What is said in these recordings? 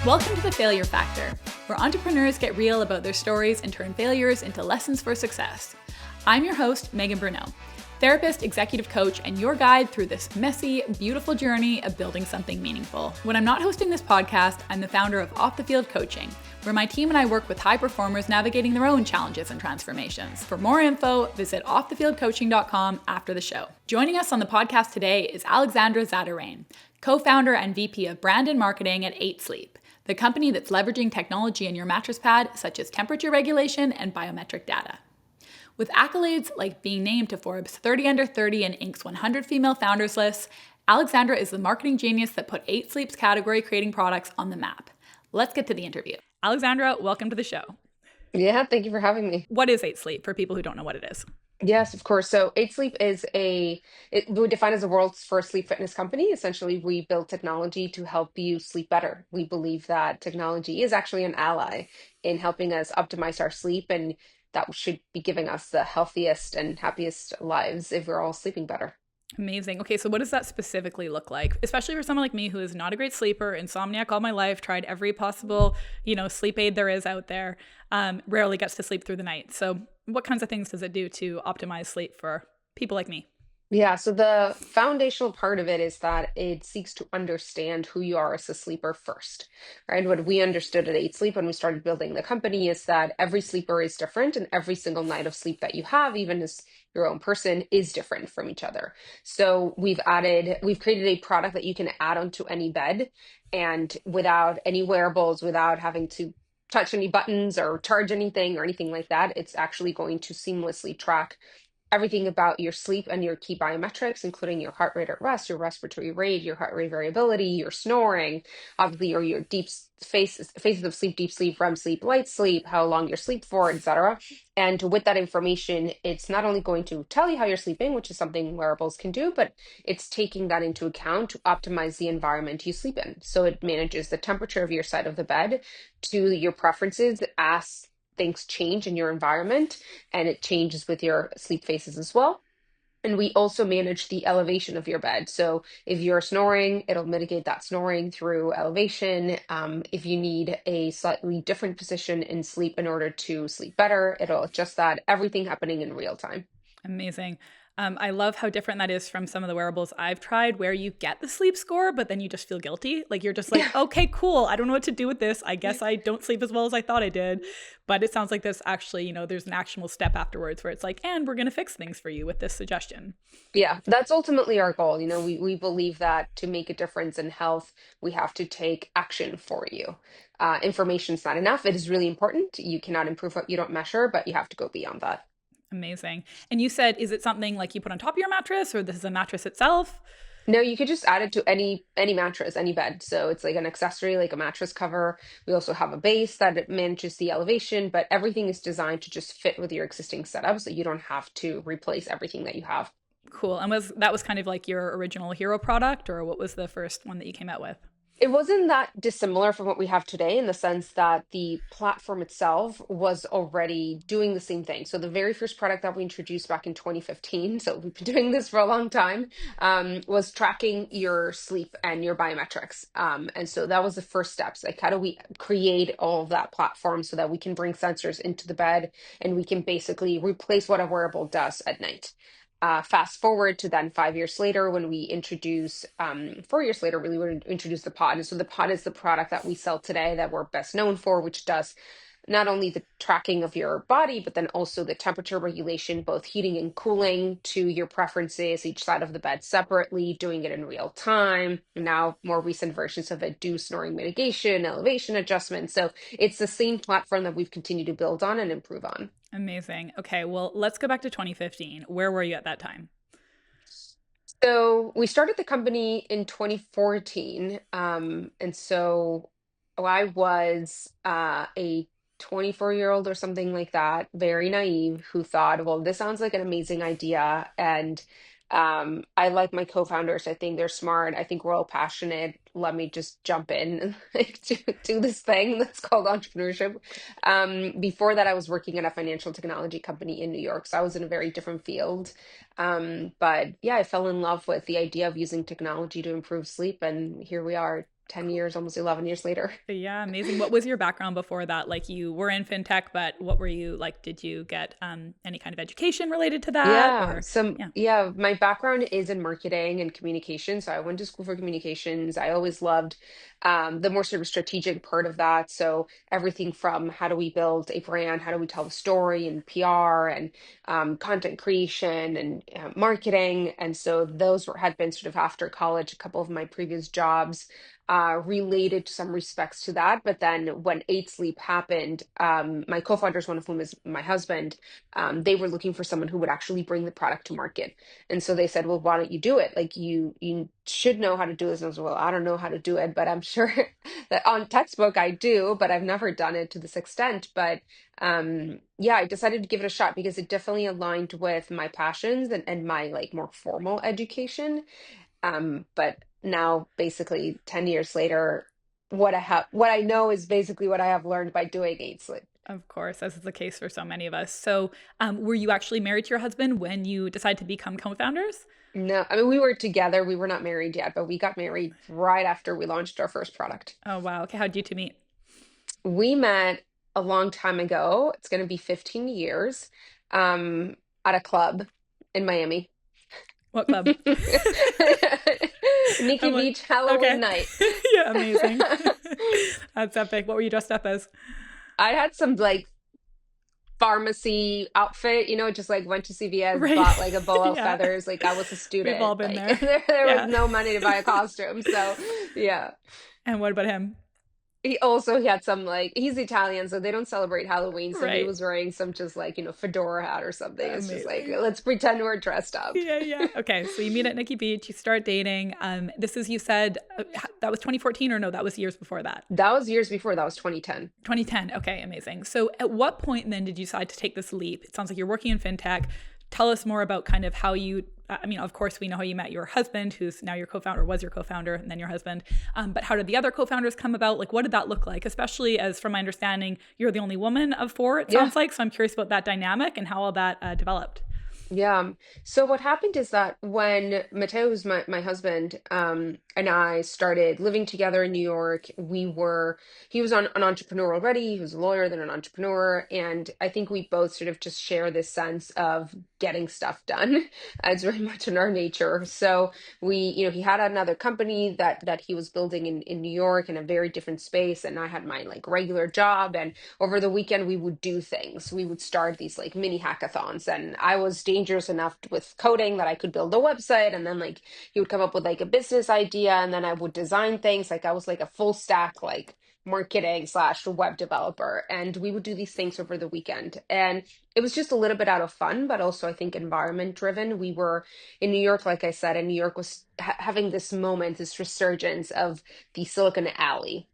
Welcome to The Failure Factor, where entrepreneurs get real about their stories and turn failures into lessons for success. I'm your host, Megan Bruneau, therapist, executive coach, and your guide through this messy, beautiful journey of building something meaningful. When I'm not hosting this podcast, I'm the founder of Off the Field Coaching, where my team and I work with high performers navigating their own challenges and transformations. For more info, visit offthefieldcoaching.com after the show. Joining us on the podcast today is Alexandra Zatarain, co-founder and VP of Brand and Marketing at 8 Sleep, the company that's leveraging technology in your mattress pad, such as temperature regulation and biometric data. With accolades like being named to Forbes 30 Under 30 and Inc.'s 100 Female Founders list, Alexandra is the marketing genius that put 8 Sleep's category creating products on the map. Let's get to the interview. Alexandra, welcome to the show. Yeah, thank you for having me. What is 8 Sleep for people who don't know what it is? Yes, of course. So 8 Sleep is we define as the world's first sleep fitness company. Essentially, we build technology to help you sleep better. We believe that technology is actually an ally in helping us optimize our sleep, and that should be giving us the healthiest and happiest lives if we're all sleeping better. Amazing. Okay, so what does that specifically look like? Especially for someone like me who is not a great sleeper, insomniac all my life, tried every possible, sleep aid there is out there, rarely gets to sleep through the night. So what kinds of things does it do to optimize sleep for people like me? Yeah, so the foundational part of it is that it seeks to understand who you are as a sleeper first, right? What we understood at 8 Sleep when we started building the company is that every sleeper is different, and every single night of sleep that you have, even as your own person, is different from each other. So we've created a product that you can add onto any bed, and without any wearables, without having to touch any buttons or charge anything or anything like that, it's actually going to seamlessly track everything about your sleep and your key biometrics, including your heart rate at rest, your respiratory rate, your heart rate variability, your snoring, obviously, or your phases of sleep, deep sleep, REM sleep, light sleep, how long you're sleep for, etc. And with that information, it's not only going to tell you how you're sleeping, which is something wearables can do, but it's taking that into account to optimize the environment you sleep in. So it manages the temperature of your side of the bed to your preferences as things change in your environment, and it changes with your sleep phases as well. And we also manage the elevation of your bed. So if you're snoring, it'll mitigate that snoring through elevation. If you need a slightly different position in sleep in order to sleep better, it'll adjust that, everything happening in real time. Amazing. I love how different that is from some of the wearables I've tried where you get the sleep score, but then you just feel guilty. Like you're just like, okay, cool. I don't know what to do with this. I guess I don't sleep as well as I thought I did. But it sounds like this actually, there's an actionable step afterwards where it's like, and we're going to fix things for you with this suggestion. Yeah, that's ultimately our goal. We believe that to make a difference in health, we have to take action for you. Information's not enough. It is really important. You cannot improve what you don't measure, but you have to go beyond that. Amazing. And you said, is it something like you put on top of your mattress or this is a mattress itself? No, you could just add it to any mattress, any bed. So it's like an accessory, like a mattress cover. We also have a base that it manages the elevation, but everything is designed to just fit with your existing setup, so you don't have to replace everything that you have. Cool. And was kind of like your original hero product, or what was the first one that you came out with? It wasn't that dissimilar from what we have today in the sense that the platform itself was already doing the same thing. So the very first product that we introduced back in 2015, so we've been doing this for a long time, was tracking your sleep and your biometrics. And so that was the first steps. Like, how do we create all of that platform so that we can bring sensors into the bed and we can basically replace what a wearable does at night? Fast forward to then 5 years later when we introduce, 4 years later, really, we introduce the pod. And so the pod is the product that we sell today that we're best known for, which does not only the tracking of your body, but then also the temperature regulation, both heating and cooling to your preferences, each side of the bed separately, doing it in real time. Now, more recent versions of it do snoring mitigation, elevation adjustment. So it's the same platform that we've continued to build on and improve on. Amazing. Okay, well, let's go back to 2015. Where were you at that time? So we started the company in 2014. And so I was a 24-year-old or something like that, very naive, who thought, well, this sounds like an amazing idea. And I like my co-founders. I think they're smart. I think we're all passionate. Let me just jump in and like, do this thing that's called entrepreneurship. Before that, I was working at a financial technology company in New York. So I was in a very different field. But yeah, I fell in love with the idea of using technology to improve sleep, and here we are, 10 years, almost 11 years later. Yeah, amazing. What was your background before that? Like you were in fintech, but what were you like? Did you get any kind of education related to that Yeah, or some yeah, yeah, my background is in marketing and communication. So I went to school for communications. I always loved the more sort of strategic part of that. So everything from how do we build a brand, how do we tell the story, and PR and content creation and marketing. And so those had been sort of after college, a couple of my previous jobs related to some respects to that. But then when Eight Sleep happened, my co-founders, one of whom is my husband, they were looking for someone who would actually bring the product to market. And so they said, well, why don't you do it? Like you should know how to do this. And I was, well, I don't know how to do it, but I'm sure that on textbook I do, but I've never done it to this extent. But yeah, I decided to give it a shot because it definitely aligned with my passions and my like more formal education. But now basically 10 years later, what I know is basically what I have learned by doing Eat Sleep. of course, as is the case for so many of us. So, were you actually married to your husband when you decided to become co-founders? No, I mean, we were together. We were not married yet, but we got married right after we launched our first product. Oh wow. Okay, how did you two meet? We met a long time ago. It's going to be 15 years, um, at a club in Miami. What club? Nikki I'm like, Beach Halloween okay, night. yeah, amazing. That's epic. What were you dressed up as? I had some like pharmacy outfit, just like went to CVS, Right. bought like a boa of Yeah, feathers. Like I was a we've all student. been Like there. there was Yeah. no money to buy a costume. So yeah. And what about him? He had some like he's Italian, so they don't celebrate Halloween. So he Right. was wearing some just like, fedora hat or something. It's just like, Amazing. let's pretend we're dressed up. Yeah, yeah. Okay, so you meet at Nikki Beach, you start dating. This is, you said, that was 2014 or no, that was years before that. That was years before. That was 2010. 2010. Okay, amazing. So at what point then did you decide to take this leap? It sounds like you're working in fintech. Tell us more about kind of how you, I mean, of course, we know how you met your husband, who's now your co-founder, was your co-founder, and then your husband. But how did the other co-founders come about? Like, what did that look like? Especially as, from my understanding, you're the only woman of four, it Yeah. sounds like. So I'm curious about that dynamic and how all that developed. Yeah. So what happened is that when Mateo, who's my husband, and I started living together in New York, he was an entrepreneur already. He was a lawyer, then an entrepreneur. And I think we both sort of just share this sense of getting stuff done. It's very much in our nature. So he had another company that he was building in New York in a very different space. And I had my like regular job. And over the weekend, we would do things. We would start these like mini hackathons. And I was dangerous enough with coding that I could build a website. And then like he would come up with like a business idea. And then I would design things. Like I was like a full stack, like marketing slash web developer. And we would do these things over the weekend. And it was just a little bit out of fun, but also I think environment driven. We were in New York, like I said, and New York was having this moment, this resurgence of the Silicon Alley.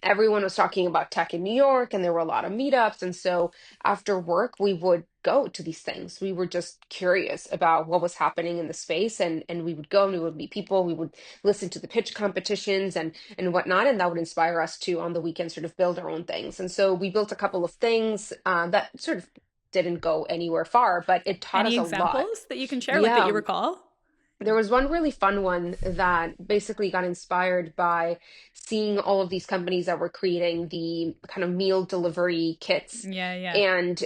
Everyone was talking about tech in New York, and there were a lot of meetups. And so after work, we would go to these things. We were just curious about what was happening in the space, and we would go and we would meet people. We would listen to the pitch competitions and whatnot, and that would inspire us to on the weekend sort of build our own things. And so we built a couple of things that sort of didn't go anywhere far, but it taught Any us a lot. examples that you can share, like that you Yeah. recall? There was one really fun one that basically got inspired by seeing all of these companies that were creating the kind of meal delivery kits. Yeah, yeah. And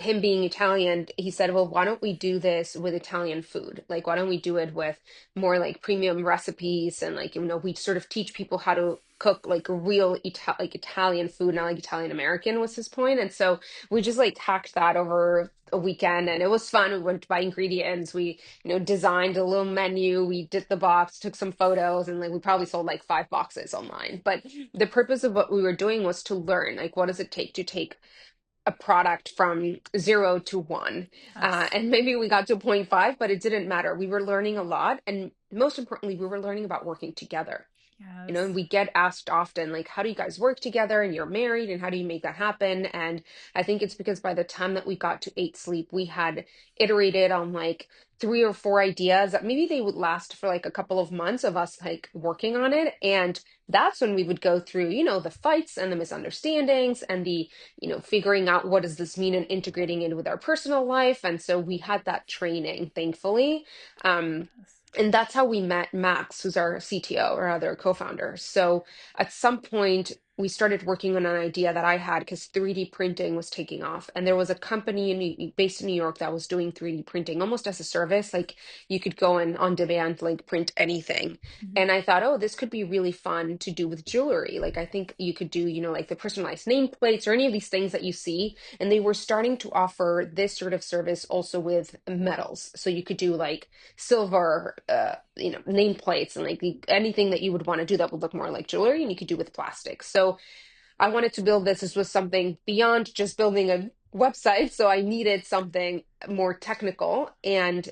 him being Italian, he said, well, why don't we do this with Italian food? Like, why don't we do it with more like premium recipes? And like, we sort of teach people how to cook like real like Italian food, not like Italian American was his point. And so we just like hacked that over a weekend and it was fun. We went to buy ingredients. We designed a little menu. We did the box, took some photos, and like we probably sold like 5 boxes online. But the purpose of what we were doing was to learn, like, what does it take to take a product from 0 to 1? That's And maybe we got to point 0.5, but it didn't matter. We were learning a lot. And most importantly, we were learning about working together. And Yes. we get asked often, like, how do you guys work together and you're married and how do you make that happen? And I think it's because by the time that we got to Eight Sleep, we had iterated on like 3 or 4 ideas that maybe they would last for like a couple of months of us like working on it. And that's when we would go through, the fights and the misunderstandings and figuring out what does this mean and integrating it with our personal life. And so we had that training, thankfully. Um, Yes. and that's how we met Max, who's our CTO or other co-founder. So at some point, we started working on an idea that I had because 3D printing was taking off. And there was a company based in New York that was doing 3D printing almost as a service. Like you could go and on demand, like print anything. Mhm. And I thought, oh, this could be really fun to do with jewelry. Like I think you could do, like the personalized nameplates or any of these things that you see. And they were starting to offer this sort of service also with metals. So you could do like silver, nameplates and like anything that you would want to do that would look more like jewelry and you could do with plastic. So I wanted to build this. This was something beyond just building a website. So I needed something more technical. And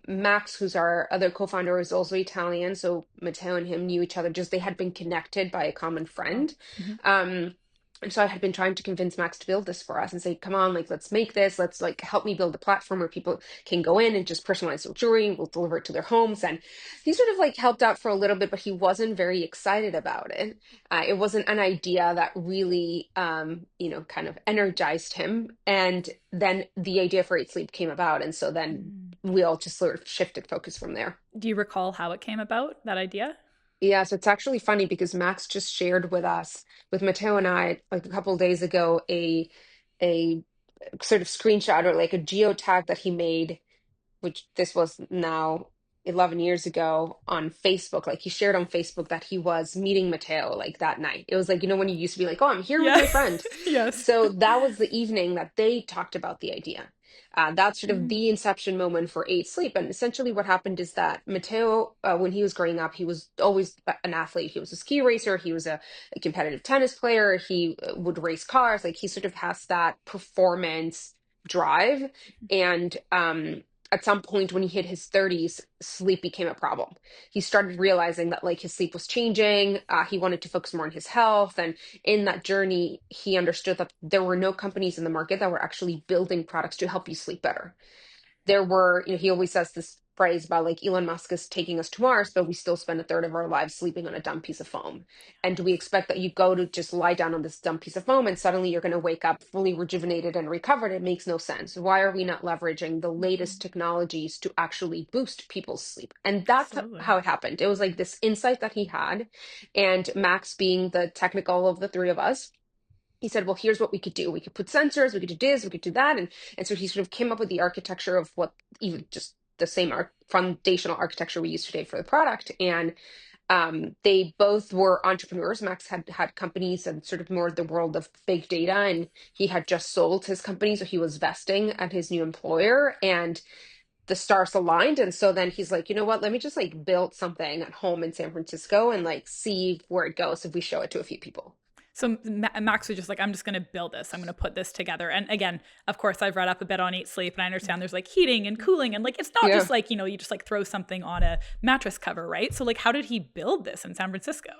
Max, who's our other co-founder, is also Italian. So Matteo and him knew each other, just they had been connected by a common Oh. friend. Mhm. Um, and so I had been trying to convince Max to build this for us and say, come on, like, let's make this. Let's like help me build a platform where people can go in and just personalize their jewelry and we'll deliver it to their homes. And he sort of like helped out for a little bit, but he wasn't very excited about it. It wasn't an idea that really, kind of energized him. And then the idea for Eat Sleep came about. And so then Mm. we all just sort of shifted focus from there. Do you recall how it came about, that idea? Yeah, so it's actually funny because Max just shared with us, with Matteo and I, like a couple of days ago, a sort of screenshot or like a geotag that he made, which this was now 11 years ago on Facebook. Like he shared on Facebook that he was meeting Mateo like that night. It was like, when you used to be like, oh, I'm here with Yeah. my friend. Yes. So that was the evening that they talked about the idea. That's sort of Mm. the inception moment for Eight Sleep. And essentially what happened is that Mateo, when he was growing up, he was always an athlete. He was a ski racer. He was a competitive tennis player. He would race cars. Like he sort of has that performance drive. And at some point when he hit his 30s, sleep became a problem. He started realizing that like his sleep was changing. He wanted to focus more on his health. And in that journey, he understood that there were no companies in the market that were actually building products to help you sleep better. There were, he always says this phrase about like Elon Musk is taking us to Mars, but we still spend a third of our lives sleeping on a dumb piece of foam. And do we expect that you go to just lie down on this dumb piece of foam and suddenly you're going to wake up fully rejuvenated and recovered? It makes no sense. Why are we not leveraging the latest Mhm. technologies to actually boost people's sleep? And that's Absolutely. how it happened. It was like this insight that he had. And Max, being the technical of the three of us, he said, well, here's what we could do. We could put sensors, we could do this, we could do that. And so he sort of came up with the architecture of what even just the same foundational architecture we use today for the product. And they both were entrepreneurs. Max had companies and sort of more the world of big data, and he had just sold his company. So he was vesting at his new employer and the stars aligned. And so then he's like, you know what, let me just like build something at home in San Francisco and like see where it goes if we show it to a few people. So Max was just like, I'm just going to build this. I'm going to put this together. And again, of course, I've read up a bit on Eat Sleep and I understand there's like heating and cooling. And like, it's not Yeah. just like, you just like throw something on a mattress cover, right? So like, how did he build this in San Francisco?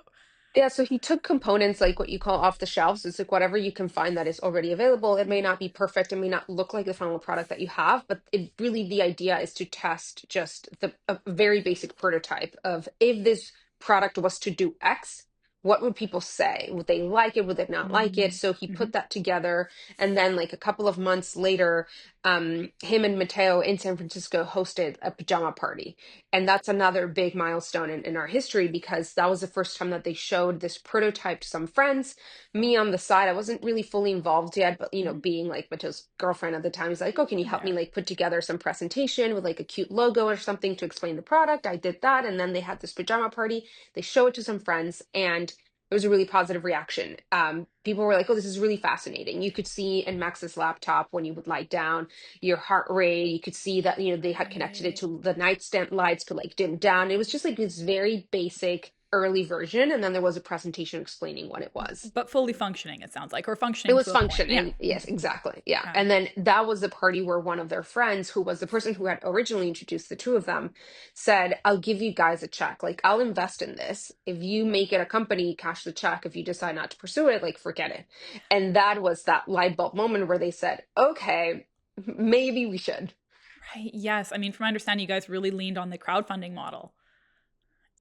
Yeah, so he took components like what you call off the shelves. It's like whatever you can find that is already available. It may not be perfect, it may not look like the final product that you have, but it really the idea is to test just a very basic prototype of if this product was to do X, what would people say? Would they like it? Would they not like it? So he Mm-hmm. put that together, and then like a couple of months later, him and Mateo in San Francisco hosted a pajama party. And that's another big milestone in our history because that was the first time that they showed this prototype to some friends. Me on the side, I wasn't really fully involved yet, but Mm-hmm. being like Mateo's girlfriend at the time, he's like, oh, can you help me There. like put together some presentation with like a cute logo or something to explain the product? I did that. And then they had this pajama party. They show it to some friends and it was a really positive reaction. People were like, oh, this is really fascinating. You could see in Max's laptop when you would lie down your heart rate. You could see that, they had connected it Right. to the nightstand lights to like dim down. It was just like this very basic early version, and then there was a presentation explaining what it was. But fully functioning, it sounds like, or It functioning was to a point. Yeah. functioning. Yes, exactly. Yeah. Okay. And then that was the party where one of their friends, who was the person who had originally introduced the two of them, said, I'll give you guys a check. Like, I'll invest in this. If you make it a company, cash the check. If you decide not to pursue it, like, forget it. And that was that light bulb moment where they said, okay, maybe we should. Right. Yes. I mean, from my understanding, you guys really leaned on the crowdfunding model.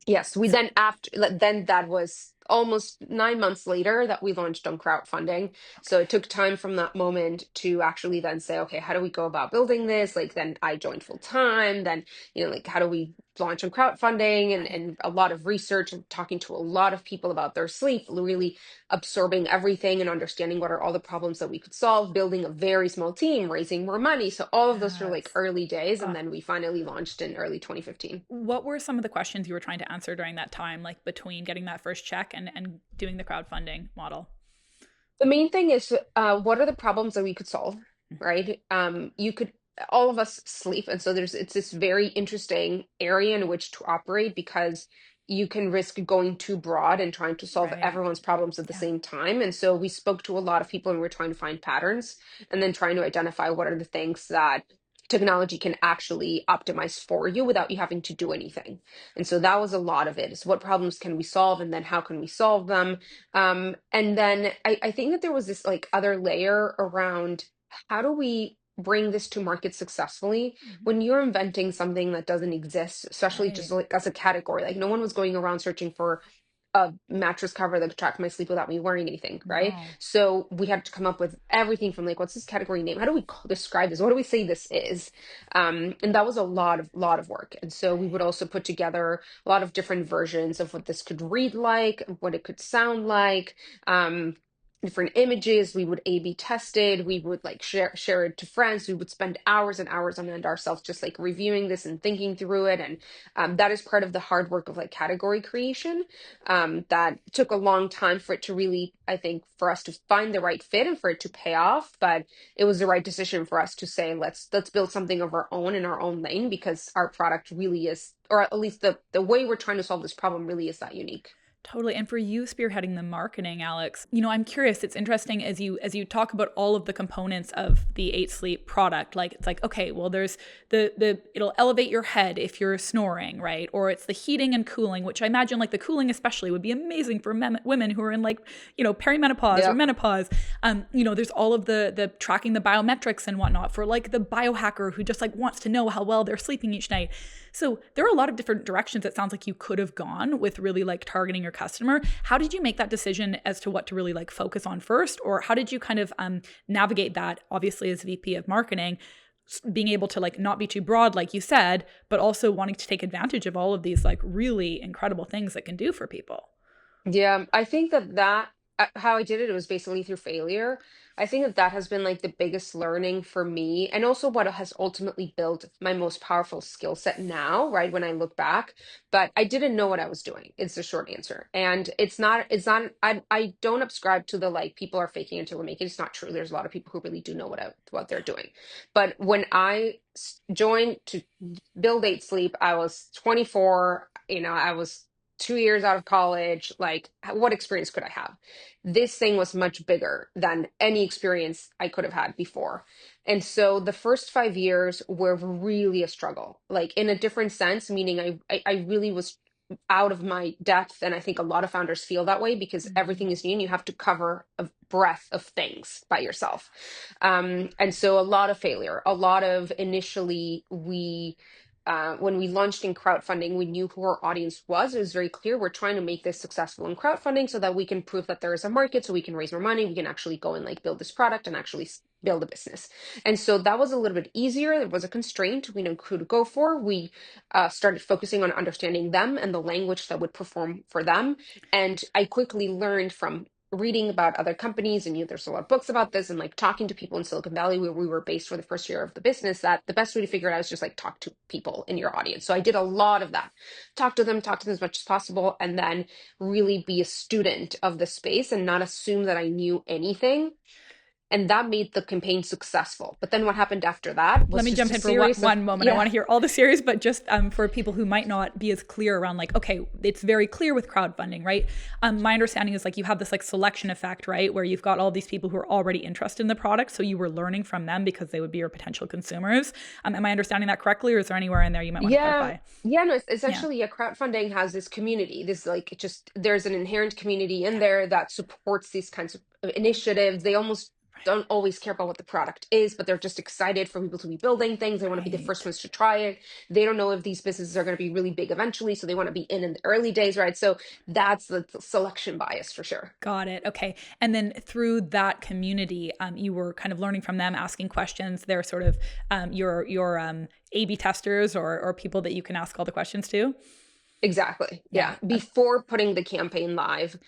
Yes, we then then that was almost 9 months later that we launched on crowdfunding. So it took time from that moment to actually then say, okay, how do we go about building this? Like then I joined full time. Then, like how do we launch on crowdfunding Right. and a lot of research and talking to a lot of people about their sleep, really absorbing everything and understanding what are all the problems that we could solve, building a very small team, raising more money. So all of those were like Yes. early days. And Uh, then we finally launched in early 2015. what were some of the questions you were trying to answer during that time, like between getting that first check and doing the crowdfunding model? The main thing is, what are the problems that we could solve, right? You could, all of us sleep, and so it's this very interesting area in which to operate because you can risk going too broad and trying to solve Right. everyone's problems at the Yeah. same time. And so we spoke to a lot of people and we're trying to find patterns and then trying to identify what are the things that technology can actually optimize for you without you having to do anything. And so that was a lot of it. Is what problems can we solve and then how can we solve them? And then I think that there was this like other layer around how do we bring this to market successfully Mhm. when you're inventing something that doesn't exist, especially just Right. like as a category. Like no one was going around searching for a mattress cover that could track my sleep without me wearing anything, right? No. So we had to come up with everything from like, what's this category name? How do we describe this? What do we say this is? And that was a lot of work. And so we would Right. also put together a lot of different versions of what this could read like, what it could sound like. Different images we would A/B tested, we would like share it to friends, we would spend hours and hours on it ourselves just like reviewing this and thinking through it. And that is part of the hard work of like category creation, that took a long time for it to really, I think, for us to find the right fit and for it to pay off. But it was the right decision for us to say, let's build something of our own in our own lane because our product really is, or at least the way we're trying to solve this problem really is that unique. Totally. And for you spearheading the marketing, Alex, I'm curious, it's interesting as you talk about all of the components of the 8 Sleep product. Like it's like, okay, well there's the it'll elevate your head if you're snoring, right? Or it's the heating and cooling, which I imagine like the cooling especially would be amazing for women who are in like, perimenopause or Yep. menopause. There's all of the tracking the biometrics and whatnot for like the biohacker who just like wants to know how well they're sleeping each night. So there are a lot of different directions it sounds like you could have gone with really like targeting your customer. How did you make that decision as to what to really like focus on first? Or how did you kind of navigate that, obviously, as VP of marketing, being able to like not be too broad, like you said, but also wanting to take advantage of all of these like really incredible things that can do for people? Yeah, I think that how I did it, it was basically through failure. I think that has been like the biggest learning for me, and also what has ultimately built my most powerful skill set now, right? When I look back, but I didn't know what I was doing. It's the short answer, and it's not. I don't subscribe to the like people are faking until we make it. It's not true. There's a lot of people who really do know what they're doing, but when I joined to build Eight Sleep, I was 24. I was 2 years out of college. Like, what experience could I have? This thing was much bigger than any experience I could have had before. And so the first 5 years were really a struggle, like in a different sense, meaning I really was out of my depth. And I think a lot of founders feel that way because Mhm. everything is new and you have to cover a breadth of things by yourself. And so a lot of failure, a lot of initially when we launched in crowdfunding, we knew who our audience was. It was very clear. We're trying to make this successful in crowdfunding so that we can prove that there is a market, so we can raise more money. We can actually go and like build this product and actually build a business. And so that was a little bit easier. There was a constraint. We know who to go for. We started focusing on understanding them and the language that would perform for them. And I quickly learned from reading about other companies, and there's a lot of books about this, and like talking to people in Silicon Valley where we were based for the first year of the business, that the best way to figure it out is just like talk to people in your audience. So I did a lot of that. Talk to them as much as possible, and then really be a student of the space and not assume that I knew anything. And that made the campaign successful. But then what happened after that Let was me just jump a in for one, series of, one moment. I yeah, want to hear all the series, but just for people who might not be as clear around, like, okay, it's very clear with crowdfunding, right? My understanding is like you have this like selection effect, right, where you've got all these people who are already interested in the product, so you were learning from them because they would be your potential consumers. Am I understanding that correctly, or is there anywhere in there you might want to yeah. clarify? Yeah, no, it's Yeah. essentially a crowdfunding has this community. This like just there's an inherent community in Yeah. there that supports these kinds of initiatives. They almost don't always care about what the product is, but they're just excited for people to be building things. They want to be the first Right. ones to try it. They don't know if these businesses are going to be really big eventually, so they want to be in the early days, right? So that's the selection bias for sure. Got it. Okay. And then through that community, you were kind of learning from them, asking questions. They're sort of your A/B testers or people that you can ask all the questions to. Exactly. Yeah. Yeah. Before putting the campaign live.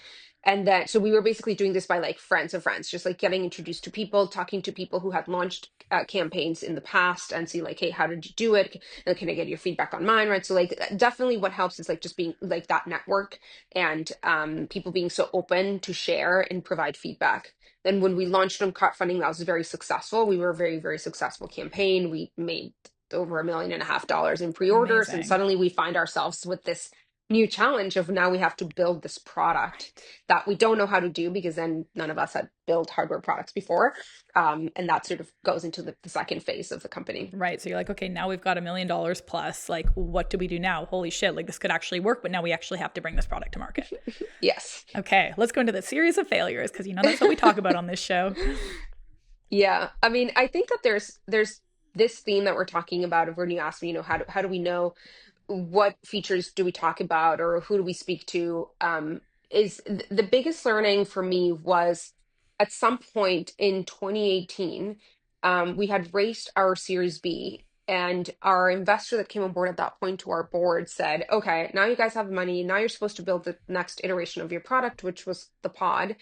And then, so we were basically doing this by like friends of friends, just like getting introduced to people, talking to people who had launched campaigns in the past and see like, hey, how did you do it? And can I get your feedback on mine? Right. So like definitely what helps is like just being like that network and people being so open to share and provide feedback. Then when we launched on crowdfunding, that was very successful. We were a very, very successful campaign. We made over $1.5 million in pre-orders, and Amazing. suddenly we find ourselves with this new challenge of now we have to build this product Right. that we don't know how to do because then none of us had built hardware products before. And that sort of goes into the second phase of the company. Right. So you're like, okay, now we've got $1 million plus. Like, what do we do now? Holy shit. Like, this could actually work, but now we actually have to bring this product to market. Yes. Okay. Let's go into the series of failures because, that's what we talk about on this show. Yeah. I mean, I think that there's this theme that we're talking about of when you ask me, how do we know what features do we talk about or who do we speak to, is the biggest learning for me was at some point in 2018, we had raised our Series B, and our investor that came on board at that point to our board said, okay, now you guys have money. Now you're supposed to build the next iteration of your product, which was the pod.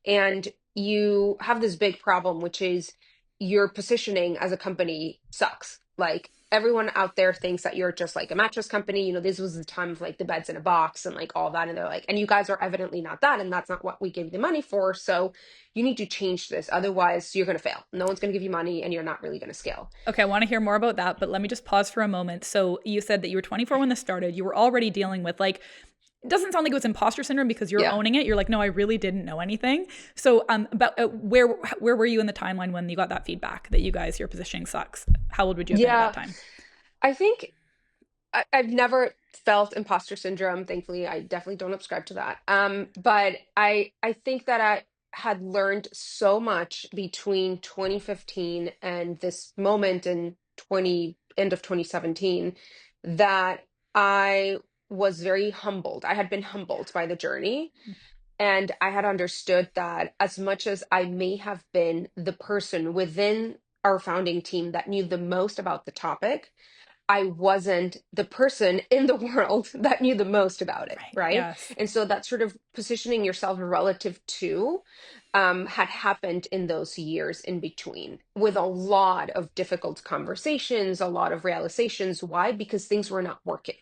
And you have this big problem, which is your positioning as a company sucks. Like everyone out there thinks that you're just like a mattress company. This was the time of like the beds in a box and like all that. And they're like, and you guys are evidently not that. And that's not what we gave you the money for. So you need to change this. Otherwise, you're going to fail. No one's going to give you money and you're not really going to scale. Okay, I want to hear more about that, but let me just pause for a moment. So you said that you were 24 when this started. You were already dealing with like, it doesn't sound like it was imposter syndrome because you're Yeah. owning it. You're like, no, I really didn't know anything. So, about where were you in the timeline when you got that feedback that your positioning sucks? How old would you have been at that Yeah. time? I think I've never felt imposter syndrome. Thankfully, I definitely don't subscribe to that. But I think that I had learned so much between 2015 and this moment in 20 end of 2017 that I was very humbled. I had been humbled by the journey, and I had understood that as much as I may have been the person within our founding team that knew the most about the topic, I wasn't the person in the world that knew the most about it, Right. right? Yes. And so that sort of positioning yourself relative to had happened in those years in between with a lot of difficult conversations, a lot of realizations. Why? Because things were not working.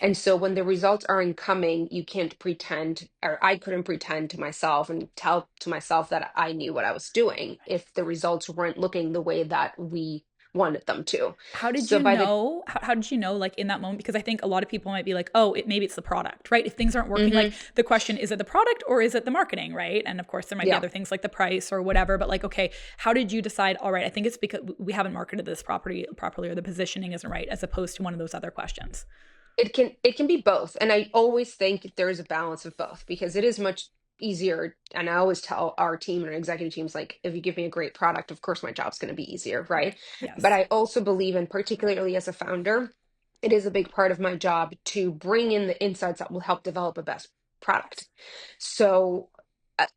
And Right. so when the results aren't coming, you can't pretend, or I couldn't pretend to myself and tell to myself that I knew what I was doing if the results weren't looking the way that we wanted them to. How did So you by the know? How did you know, like in that moment? Because I think a lot of people might be like, oh, maybe it's the product, right? If things aren't working, like Mhm. the question is it the product or is it the marketing, right? And of course, there might be Yeah, other things like the price or whatever. But like, okay, how did you decide? All right, I think it's because we haven't marketed this properly, or the positioning isn't right, as opposed to one of those other questions. it can be both, and I always think there is a balance of both because it is much easier. And I always tell our team and our executive teams, like, if you give me a great product, of course my job's going to be easier, right? But Yes. I also believe, and particularly as a founder, it is a big part of my job to bring in the insights that will help develop a best product. So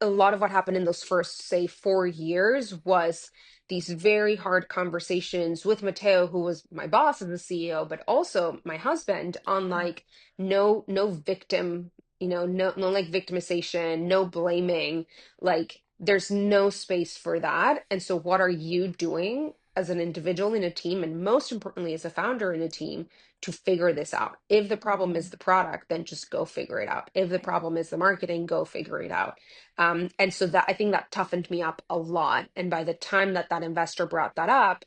a lot of what happened in those first, say, 4 years was these very hard conversations with Matteo, who was my boss as the CEO, but also my husband, on Yeah. like no victim, no like victimization, no blaming, like there's no space for that. And so what are you doing as an individual in a team, and most importantly, as a founder in a team, to figure this out. If the problem is Mhm. the product, then just go figure it out. If the Right. problem is the marketing, go figure it out. And so that I think that toughened me up a lot. And by the time that that investor brought that up,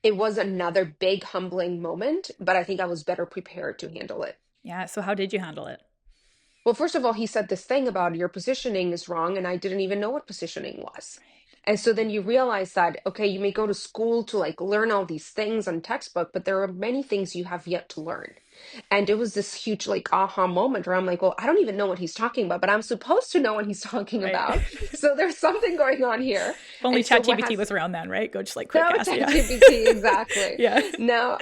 it was another big humbling moment, but I think I was better prepared to handle it. Yeah. So how did you handle it? Well, first of all, he said this thing about your positioning is wrong, and I didn't even know what positioning was. And so then you realize that, okay, you may go to school to like learn all these things on textbook, but there are many things you have yet to learn. And it was this huge like aha moment where I'm like, well, I don't even know what he's talking about, but I'm supposed to know what he's talking Right. about. So there's something going on here. If only And so what ChatGPT has was around then, right? Go just like quick no, ask. Yeah. ChatGPT, exactly. Yeah. Now,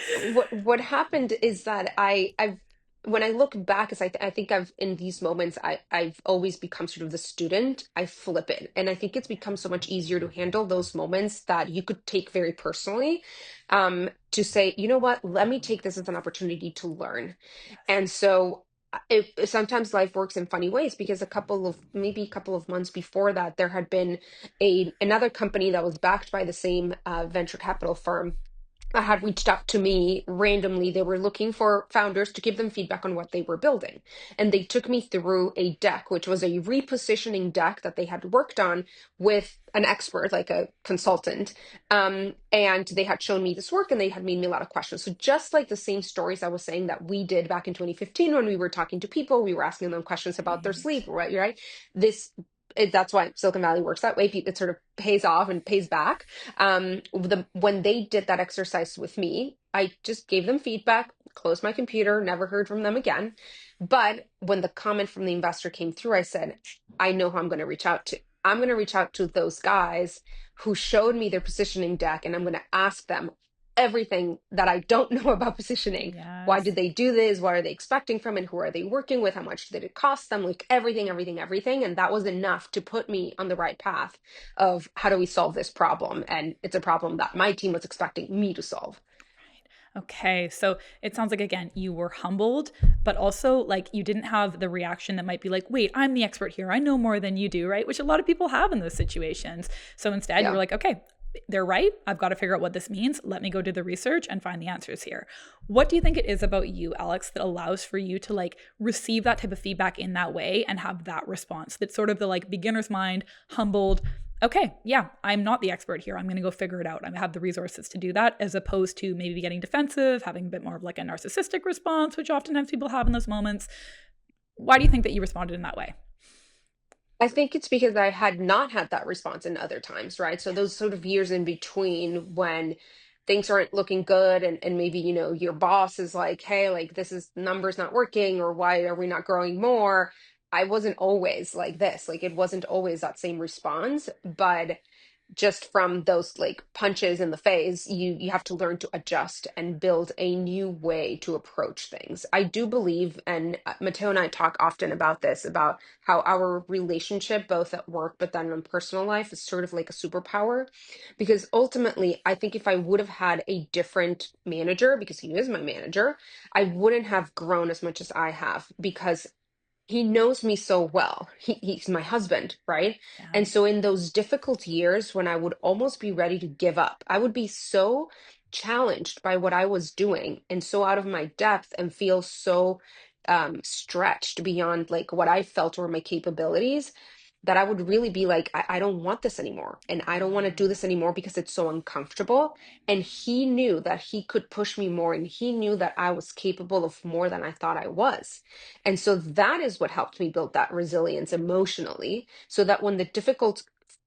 what happened is that I've when I look back, as I think I've in these moments, I've always become sort of the student. I flip it, and I think it's become so much easier to handle those moments that you could take very personally, to say, you know what, let me take this as an opportunity to learn. Yes. And so sometimes life works in funny ways because maybe a couple of months before that, there had been another company that was backed by the same venture capital firm had reached out to me randomly. They were looking for founders to give them feedback on what they were building. And they took me through a deck, which was a repositioning deck that they had worked on with an expert, like a consultant. And they had shown me this work and they had made me a lot of questions. So just like the same stories I was saying that we did back in 2015 when we were talking to people, we were asking them questions about their Right. sleep, right? Right. This that's why Silicon Valley works that way. It sort of pays off and pays back. When they did that exercise with me, I just gave them feedback, closed my computer, never heard from them again. But when the comment from the investor came through, I said, I know who I'm going to reach out to. I'm going to reach out to those guys who showed me their positioning deck, and I'm going to ask them everything that I don't know about positioning. Why Yes. did they do this? What are they expecting from it? Who are they working with? How much did it cost them? Like everything, everything, everything. And that was enough to put me on the right path of how do we solve this problem? And it's a problem that my team was expecting me to solve. Okay, so it sounds like again you were humbled, but also like you didn't have the reaction that might be like, "Wait, I'm the expert here. I know more than you do," right? Which a lot of people have in those situations. So instead, you were Yeah. like, "Okay, they're right. I've got to figure out what this means. Let me go do the research and find the answers here." What do you think it is about you, Alex, that allows for you to like receive that type of feedback in that way and have that response? That's sort of the like beginner's mind, humbled, okay, yeah, I'm not the expert here. I'm going to go figure it out. I have the resources to do that, as opposed to maybe getting defensive, having a bit more of like a narcissistic response, which oftentimes people have in those moments. Why do you think that you responded in that way? I think it's because I had not had that response in other times, right? So Yeah. those sort of years in between when things aren't looking good and maybe, your boss is like, hey, like this is numbers not working or why are we not growing more? I wasn't always like this. Like it wasn't always that same response, but just from those like punches in the face, you have to learn to adjust and build a new way to approach things. I do believe, and Matteo and I talk often about this, about how our relationship, both at work but then in personal life, is sort of like a superpower. Because ultimately, I think if I would have had a different manager, because he is my manager, I wouldn't have grown as much as I have because he knows me so well. He's my husband, right? Yeah. And so in those difficult years when I would almost be ready to give up, I would be so challenged by what I was doing and so out of my depth and feel so stretched beyond like what I felt were my capabilities that I would really be like, I don't want this anymore. And I don't want to do this anymore because it's so uncomfortable. And he knew that he could push me more and he knew that I was capable of more than I thought I was. And so that is what helped me build that resilience emotionally, so that when the difficult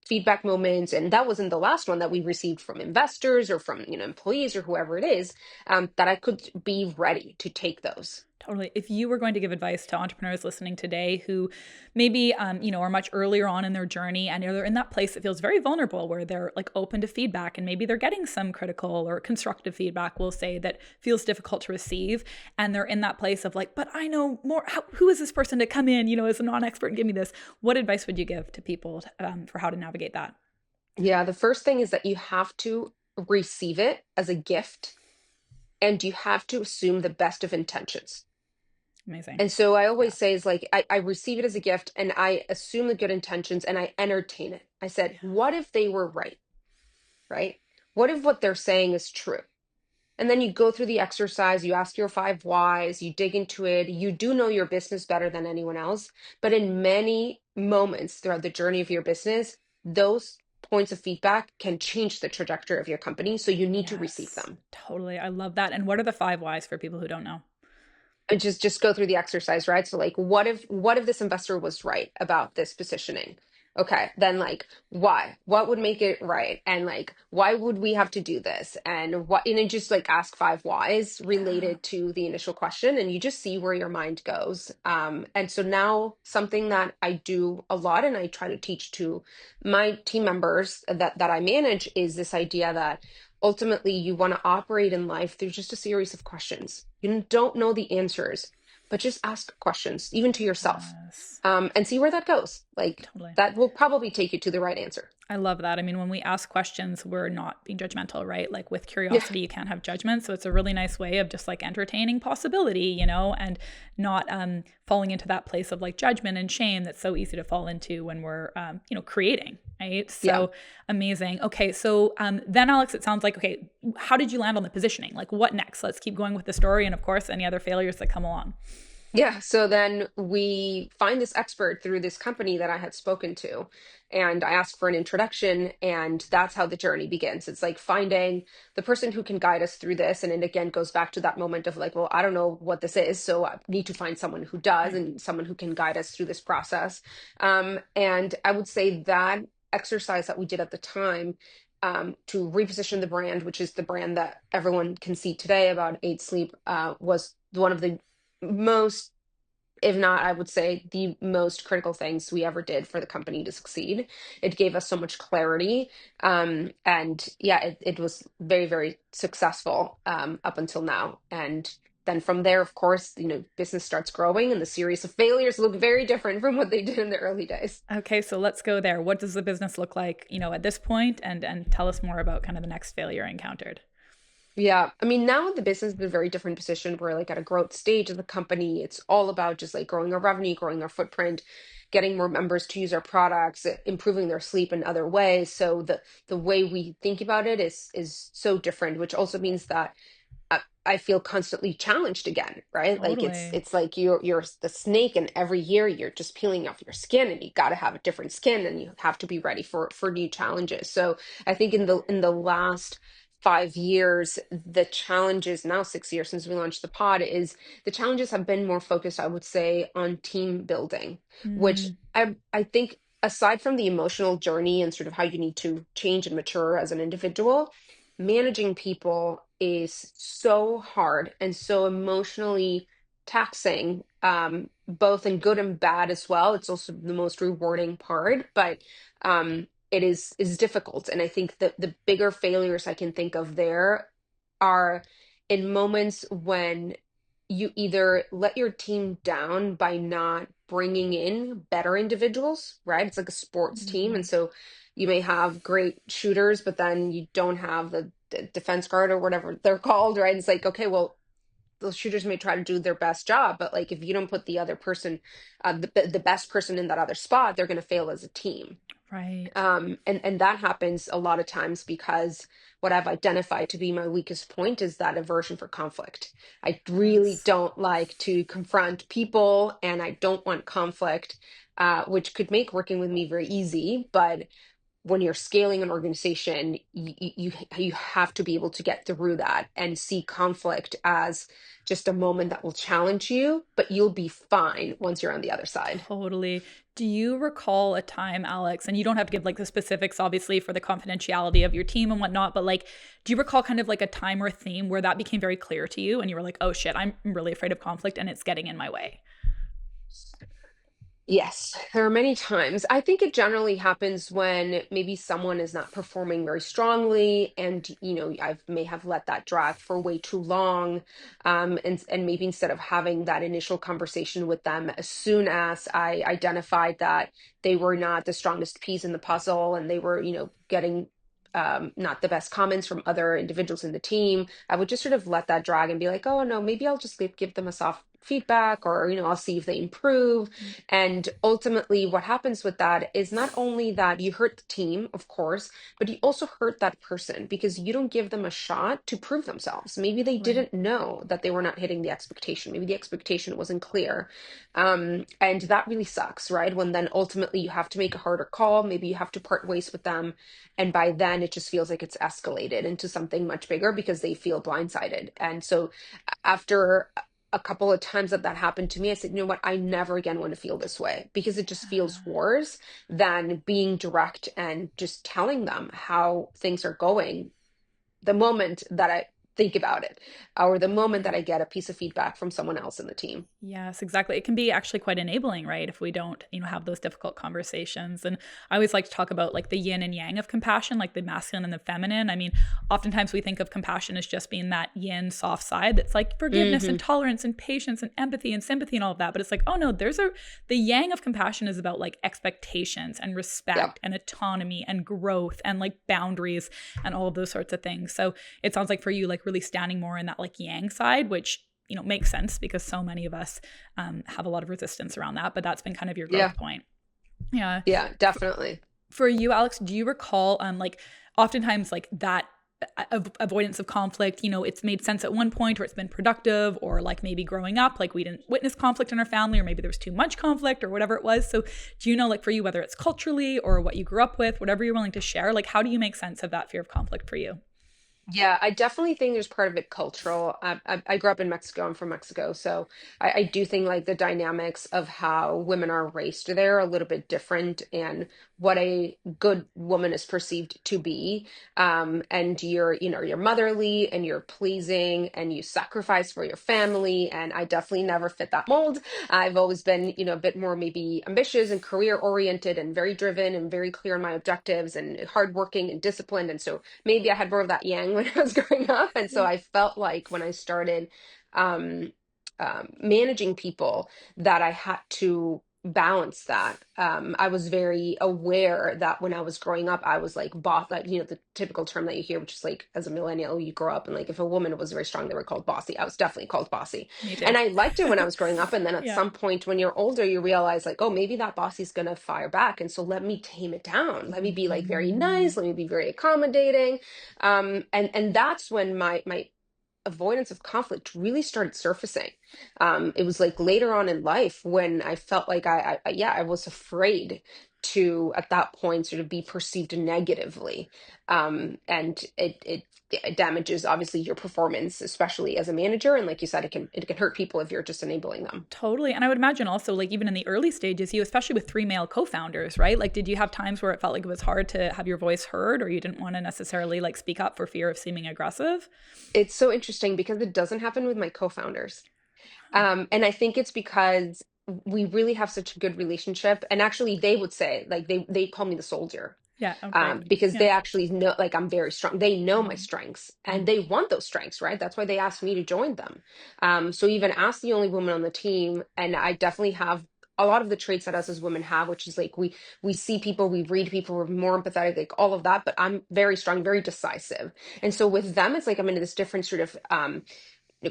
feedback moments, and that wasn't the last one that we received from investors or from employees or whoever it is, that I could be ready to take those. Totally. If you were going to give advice to entrepreneurs listening today who maybe, are much earlier on in their journey and they're in that place that feels very vulnerable where they're like open to feedback and maybe they're getting some critical or constructive feedback, we'll say, that feels difficult to receive. And they're in that place of like, but I know more. Who is this person to come in, as a non-expert and give me this? What advice would you give to people for how to navigate that? Yeah, the first thing is that you have to receive it as a gift and you have to assume the best of intentions. Amazing. And so I Yeah. always say is like I receive it as a gift and I assume the good intentions and I entertain it. I said, Yeah. what if they were right? Right? what if what they're saying is true? And then you go through the exercise, you ask your five whys, you dig into it. You do know your business better than anyone else. But in many moments throughout the journey of your business, those points of feedback can change the trajectory of your company. So you need to receive Yes, them. totally. I love that. And what are the five whys for people who don't know? And just go through the exercise, right? So like what if this investor was right about this positioning? Okay, then like why? What would make it right? And like why would we have to do this? And what, and then just like ask five whys Yeah. related to the initial question, and you just see where your mind goes. And so now something that I do a lot and I try to teach to my team members that I manage is this idea that ultimately you want to operate in life through just a series of questions. You don't know the answers, but just ask questions, even to yourself, Yes, and see where that goes. Like totally. that will probably take you to the right answer. I love that. I mean, when we ask questions, we're not being judgmental, right? Like with Yeah, curiosity, you can't have judgment. So it's a really nice way of just like entertaining possibility, and not falling into that place of like judgment and shame that's so easy to fall into when we're, creating, right? yeah. So amazing. Okay. So then, Alex, it sounds like, okay, how did you land on the positioning? Like what next? Let's keep going with the story. And of course, any other failures that come along. Yeah, so then we find this expert through this company that I had spoken to, and I asked for an introduction, and that's how the journey begins. It's like finding the person who can guide us through this, and it again goes back to that moment of like, well, I don't know what this is, so I need to find someone who does Right. and someone who can guide us through this process. And I would say that exercise that we did at the time. To reposition the brand, which is the brand that everyone can see today about Eight Sleep, was one of the most, if not, I would say the most critical things we ever did for the company to succeed. It gave us so much clarity. And yeah, it was very, very successful up until now. And then from there, of course, business starts growing and the series of failures look very different from what they did in the early days. Okay, so let's go there. What does the business look like, at this point, and tell us more about kind of the next failure encountered. Yeah, I mean, now the business is in a very different position. We're like at a growth stage of the company. It's all about just like growing our revenue, growing our footprint, getting more members to use our products, improving their sleep in other ways. So the way we think about it is so different, which also means that I feel constantly challenged again, right? Like it's Totally. it's like you're the snake, and every year you're just peeling off your skin, and you got to have a different skin, and you have to be ready for new challenges. So I think in the last 5 years, the challenges, now 6 years since we launched the pod, is the challenges have been more focused, I would say, on team building, which Mm, I think aside from the emotional journey and sort of how you need to change and mature as an individual, managing people is so hard and so emotionally taxing, both in good and bad as well. It's also the most rewarding part, but it is difficult. And I think that the bigger failures I can think of there are in moments when you either let your team down by not bringing in better individuals, right? It's like a sports team. And mm, so you may have great shooters, but then you don't have the defense guard or whatever they're called, right? It's like, okay, well, those shooters may try to do their best job, but like if you don't put the other person, the best person in that other spot, they're going to fail as a team. right. And that happens a lot of times because what I've identified to be my weakest point is that aversion for conflict. I really Yes. don't like to confront people, and I don't want conflict, which could make working with me very easy. But when you're scaling an organization, you have to be able to get through that and see conflict as just a moment that will challenge you, but you'll be fine once you're on the other side. Totally. Do you recall a time, Alex, and you don't have to give like the specifics, obviously, for the confidentiality of your team and whatnot, but like, do you recall kind of like a time or a theme where that became very clear to you and you were like, oh shit, I'm really afraid of conflict and it's getting in my way? Yes, there are many times. I think it generally happens when maybe someone is not performing very strongly, and I may have let that drag for way too long, and maybe instead of having that initial conversation with them, as soon as I identified that they were not the strongest piece in the puzzle, and they were, getting not the best comments from other individuals in the team, I would just sort of let that drag and be like, oh no, maybe I'll just give them a soft feedback, or, I'll see if they improve. And ultimately, what happens with that is not only that you hurt the team, of course, but you also hurt that person because you don't give them a shot to prove themselves. Maybe they Totally. didn't know that they were not hitting the expectation. Maybe the expectation wasn't clear. And that really sucks, right? When then ultimately you have to make a harder call, maybe you have to part ways with them. And by then it just feels like it's escalated into something much bigger because they feel blindsided. And so after a couple of times that happened to me, I said, you know what, I never again want to feel this way, because it just feels worse than being direct and just telling them how things are going the moment that I think about it, or the moment that I get a piece of feedback from someone else in the team. Yes, exactly. It can be actually quite enabling, right? If we don't, have those difficult conversations. And I always like to talk about like the yin and yang of compassion, like the masculine and the feminine. I mean, oftentimes we think of compassion as just being that yin soft side that's like forgiveness and tolerance and patience and empathy and sympathy and all of that. But it's like, oh no, the yang of compassion is about like expectations and respect and autonomy and growth and like boundaries and all of those sorts of things. So it sounds like for you, like really standing more in that like yang side, which makes sense because so many of us have a lot of resistance around that, but that's been kind of your growth point. Yeah. Yeah, definitely. For you, Alex, do you recall like oftentimes like that avoidance of conflict, it's made sense at one point or it's been productive, or like maybe growing up, like we didn't witness conflict in our family, or maybe there was too much conflict or whatever it was. So do you know, like for you, whether it's culturally or what you grew up with, whatever you're willing to share, like how do you make sense of that fear of conflict for you? Yeah, I definitely think there's part of it cultural. I grew up in Mexico. I'm from Mexico. So I do think like the dynamics of how women are raised there are a little bit different, and what a good woman is perceived to be. And you're motherly and you're pleasing and you sacrifice for your family. And I definitely never fit that mold. I've always been, a bit more maybe ambitious and career oriented and very driven and very clear on my objectives and hardworking and disciplined. And so maybe I had more of that yang when I was growing up. And so Yeah. I felt like when I started um, managing people, that I had to balance that. I was very aware that when I was growing up, I was like boss, like, the typical term that you hear, which is like as a millennial, you grow up and like if a woman was very strong, they were called bossy. I was definitely called bossy. Me too. And I liked it when I was growing up. And then at Yeah. some point when you're older, you realize like, oh, maybe that bossy's going to fire back. And so let me tame it down. Let me be like very nice. Let me be very accommodating. And that's when my avoidance of conflict really started surfacing. It was like later on in life when I felt like I was afraid to, at that point, sort of be perceived negatively. And it damages obviously your performance, especially as a manager. And like you said, it can hurt people if you're just enabling them. Totally. And I would imagine also, like, even in the early stages, you, especially with three male co-founders, right? Like, did you have times where it felt like it was hard to have your voice heard, or you didn't want to necessarily like speak up for fear of seeming aggressive? It's so interesting because it doesn't happen with my co-founders. And I think it's because we really have such a good relationship. And actually, they would say, like, they call me the soldier, Yeah. Oh, great. because Yeah. they actually know, like, I'm very strong. They know my Mhm. strengths and Mhm. they want those strengths, right? That's why they asked me to join them. So even as the only woman on the team, and I definitely have a lot of the traits that us as women have, which is like we see people, we read people, we're more empathetic, like all of that. But I'm very strong, very decisive, and so with them, it's like I'm in this different sort of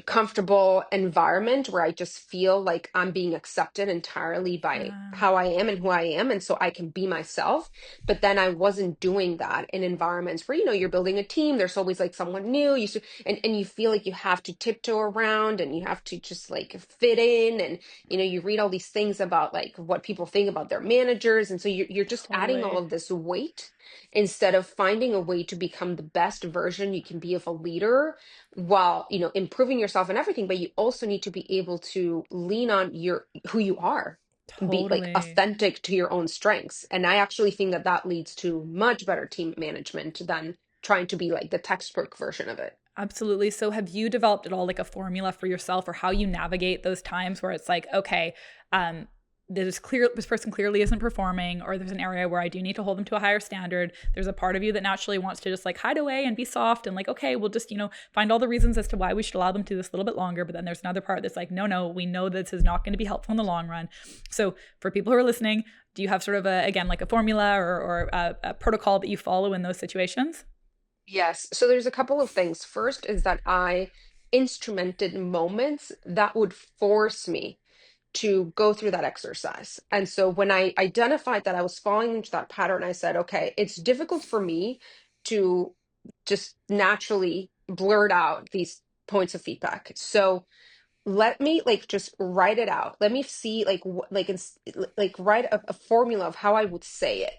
comfortable environment where I just feel like I'm being accepted entirely by Yeah. how I am and who I am. And so I can be myself. But then I wasn't doing that in environments where, you're building a team. There's always like someone new. And you feel like you have to tiptoe around and you have to just like fit in. And, you read all these things about like what people think about their managers. And so you're just adding all Totally. of this weight instead of finding a way to become the best version you can be of a leader, while improving yourself and everything. But you also need to be able to lean on your who you are and be like Totally. authentic to your own strengths. And I actually think that leads to much better team management than trying to be like the textbook version of it. Absolutely. So have you developed at all like a formula for yourself, or how you navigate those times where it's like, okay, um, this person clearly isn't performing, or there's an area where I do need to hold them to a higher standard. There's a part of you that naturally wants to just like hide away and be soft and like, okay, we'll just, find all the reasons as to why we should allow them to do this a little bit longer. But then there's another part that's like, no, we know this is not going to be helpful in the long run. So for people who are listening, do you have sort of again, like a formula or a protocol that you follow in those situations? Yes. So there's a couple of things. First is that I instrumented moments that would force me to go through that exercise. And so when I identified that I was falling into that pattern, I said, okay, it's difficult for me to just naturally blurt out these points of feedback. So let me like just write it out. Let me see like like write a formula of how I would say it.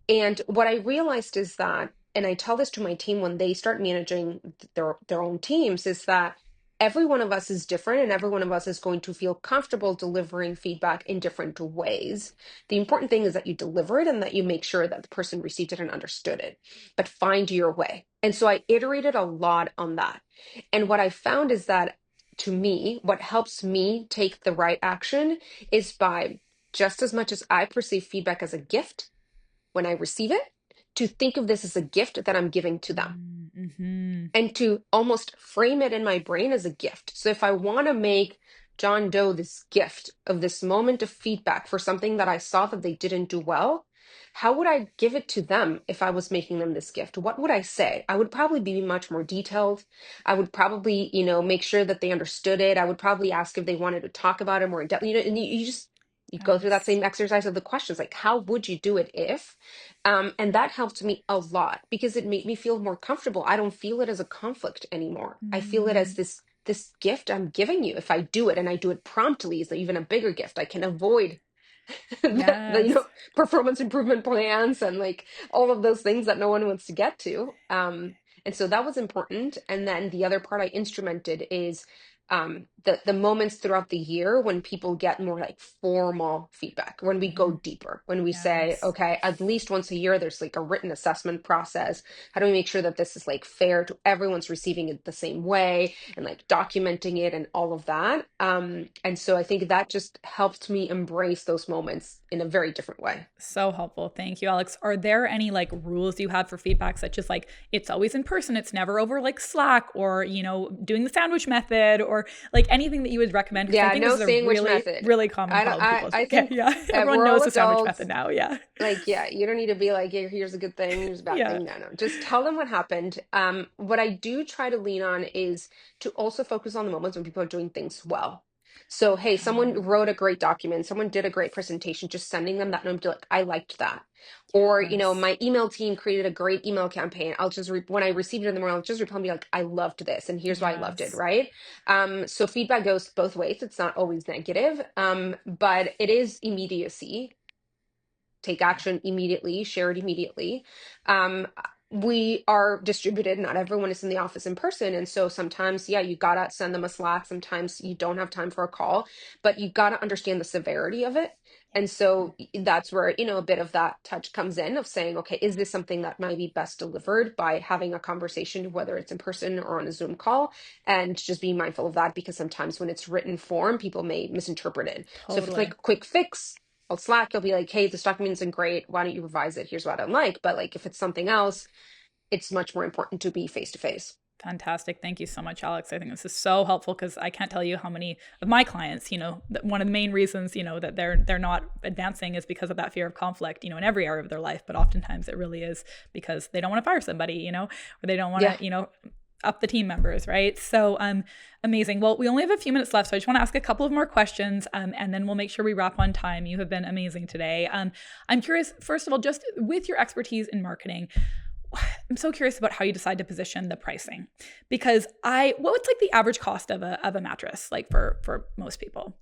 And what I realized is that, and I tell this to my team when they start managing their own teams, is that every one of us is different and every one of us is going to feel comfortable delivering feedback in different ways. The important thing is that you deliver it and that you make sure that the person received it and understood it, but find your way. And so I iterated a lot on that. And what I found is that to me, what helps me take the right action is by just as much as I perceive feedback as a gift when I receive it, to think of this as a gift that I'm giving to them Mm-hmm. and to almost frame it in my brain as a gift. So if I want to make John Doe this gift of this moment of feedback for something that I saw that they didn't do well, how would I give it to them if I was making them this gift? What would I say? I would probably be much more detailed. I would probably, make sure that they understood it. I would probably ask if they wanted to talk about it more in depth. And you just you go through that Yes. same exercise of the questions, like how would you do it if? And that helped me a lot because it made me feel more comfortable. I don't feel it as a conflict anymore. I feel it as Mm, this gift I'm giving you. If I do it and I do it promptly, is even a bigger gift. I can avoid the yes. performance improvement plans and like all of those things that no one wants to get to. And so that was important. And then the other part I instrumented is the moments throughout the year when people get more like formal feedback, when we go Mhm. deeper, when we say, Yes. okay, at least once a year there's like a written assessment process. How do we make sure that this is like fair to everyone's receiving it the same way and like documenting it and all of that? And so I think that just helped me embrace those moments in a very different way. So helpful. Thank you, Alex. Are there any like rules you have for feedback, such as like it's always in person, it's never over like Slack or, doing the sandwich method or like anything that you would recommend? Because I Yeah, think this no is a sandwich really, method. really common I don't, problem people. I Okay. think Yeah. Everyone we're all knows the sandwich adults. method now. Yeah. Like, yeah, you don't need to be like, here's a good thing, here's a bad Yeah. thing. No, no, just tell them what happened. What I do try to lean on is to also focus on the moments when people are doing things well. So, hey, someone Yeah. wrote a great document, someone did a great presentation, just sending them that note, be like, I liked that. Or, Yes. my email team created a great email campaign. I'll just, when I received it in the morning, I'll just reply and be like, I loved this, and here's why I loved it, Yes. right? So feedback goes both ways. It's not always negative, but it is immediacy. Take Yeah. action immediately, share it immediately. Um, we are distributed, not everyone is in the office in person. And so sometimes, yeah, you gotta send them a Slack. Sometimes you don't have time for a call, but you gotta understand the severity of it. And so that's where, a bit of that touch comes in of saying, okay, is this something that might be best delivered by having a conversation, whether it's in person or on a Zoom call, and just being mindful of that because sometimes when it's written form, people may misinterpret it. So if it's like Totally. a quick fix, I'll Slack, you'll be like, hey, this document isn't great. Why don't you revise it? Here's what I don't like. But like if it's something else, it's much more important to be face to face. Fantastic. Thank you so much, Alex. I think this is so helpful because I can't tell you how many of my clients, that one of the main reasons, that they're not advancing is because of that fear of conflict, in every area of their life. But oftentimes it really is because they don't want to fire somebody, or they don't want Yeah. to, up the team members, right? So amazing. Well, we only have a few minutes left, so I just want to ask a couple of more questions, and then we'll make sure we wrap on time. You have been amazing today. I'm curious, first of all, just with your expertise in marketing, I'm so curious about how you decide to position the pricing, because what's like the average cost of a mattress like for most people,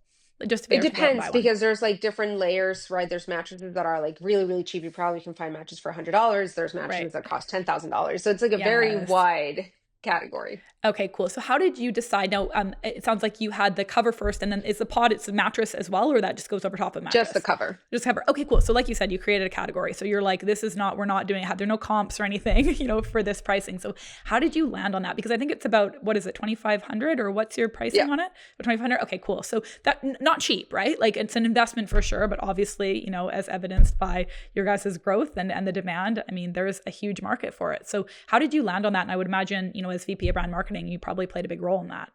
just if they It were to go out and buy depends one? because there's like different layers, right? There's mattresses that are like really, really cheap. You probably can find mattresses for $100. There's Right. mattresses that cost $10,000. So it's like a very Yes. wide category. Okay, cool. So how did you decide? Now, it sounds like you had the cover first, and then is the pod, it's a mattress as well, or that just goes over top of Just the mattress? cover. Just cover. Okay, cool. So like you said, you created a category. So you're like, this is not, we're not doing, there are no comps or anything, for this pricing. So how did you land on that? Because I think it's about, what is it, 2,500 or what's your Yeah. pricing on it? 2,500. Okay, cool. So that not cheap, right? Like it's an investment for sure, but obviously, as evidenced by your guys' growth and the demand, I mean, there's a huge market for it. So how did you land on that? And I would imagine, as VP of brand marketing, you probably played a big role in that.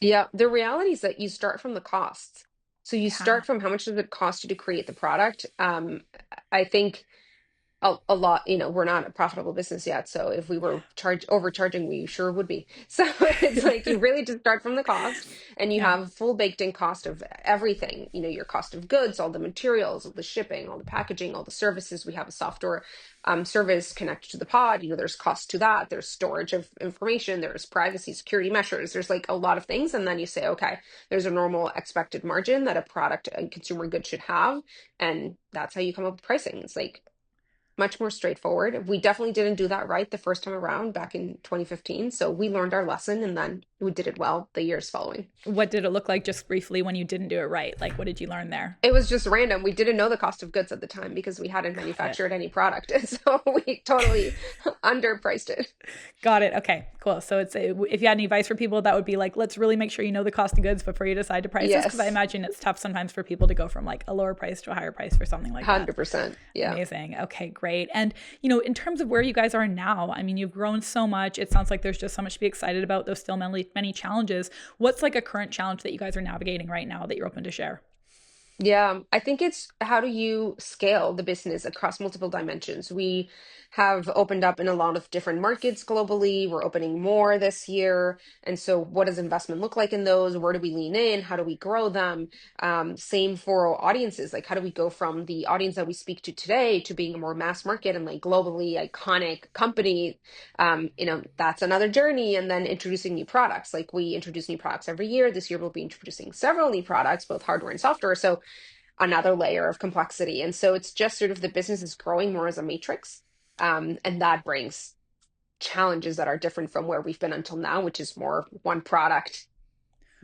Yeah. The reality is that you start from the costs. So you Yeah. start from how much does it cost you to create the product? I think a lot, we're not a profitable business yet. So if we were overcharging, we sure would be. So it's like you really just start from the cost and you Yeah. have full baked in cost of everything, your cost of goods, all the materials, all the shipping, all the packaging, all the services. We have a software service connected to the pod. There's cost to that. There's storage of information. There's privacy, security measures. There's like a lot of things. And then you say, okay, there's a normal expected margin that a product and consumer good should have. And that's how you come up with pricing. It's like much more straightforward. We definitely didn't do that right the first time around back in 2015. So we learned our lesson and then we did it well the years following. What did it look like just briefly when you didn't do it right? Like, what did you learn there? It was just random. We didn't know the cost of goods at the time because we hadn't manufactured any product. And so we totally underpriced it. Got it. Okay, cool. So if you had any advice for people, that would be like, let's really make sure you know the cost of goods before you decide to price this. Because I imagine it's tough sometimes for people to go from like a lower price to a higher price for something like that. 100%. Yeah. Amazing. Okay, great. And, in terms of where you guys are now, I mean, you've grown so much. It sounds like there's just so much to be excited about. There's still many challenges. What's like a current challenge that you guys are navigating right now that you're open to share? Yeah, I think it's how do you scale the business across multiple dimensions? We have opened up in a lot of different markets globally. We're opening more this year. And so, what does investment look like in those? Where do we lean in? How do we grow them? Same for audiences. Like, how do we go from the audience that we speak to today to being a more mass market and like globally iconic company? That's another journey. And then introducing new products. Like, we introduce new products every year. This year, we'll be introducing several new products, both hardware and software. So, another layer of complexity. And so it's just sort of the business is growing more as a matrix. And that brings challenges that are different from where we've been until now, which is more one product,